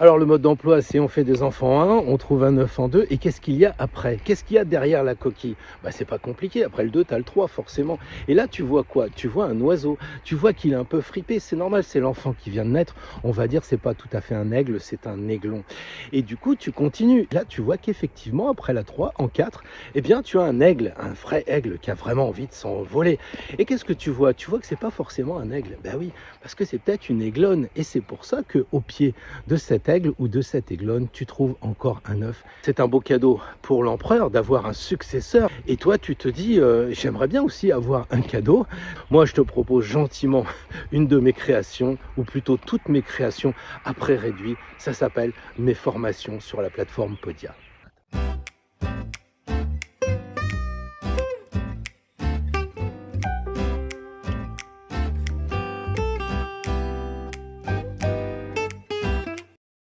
Alors le mode d'emploi, c'est on fait des enfants en 1, on trouve un œuf en 2, et qu'est-ce qu'il y a après? Qu'est-ce qu'il y a derrière la coquille? Bah c'est pas compliqué, après le 2, tu as le 3 forcément. Et là tu vois quoi? Tu vois un oiseau, tu vois qu'il est un peu fripé, c'est normal, c'est l'enfant qui vient de naître, on va dire c'est pas tout à fait un aigle, c'est un aiglon. Et du coup tu continues, là tu vois qu'effectivement après la 3, en 4, eh bien tu as un aigle, un vrai aigle qui a vraiment envie de s'envoler. Et qu'est-ce que tu vois? Tu vois que c'est pas forcément un aigle, ben oui, parce que c'est peut-être une aiglonne, et c'est pour ça que au pied de cet aigle ou de cette aiglonne, tu trouves encore un œuf. C'est un beau cadeau pour l'empereur d'avoir un successeur. Et toi, tu te dis, j'aimerais bien aussi avoir un cadeau. Moi, je te propose gentiment une de mes créations, ou plutôt toutes mes créations à prix réduit. Ça s'appelle mes formations sur la plateforme Podia.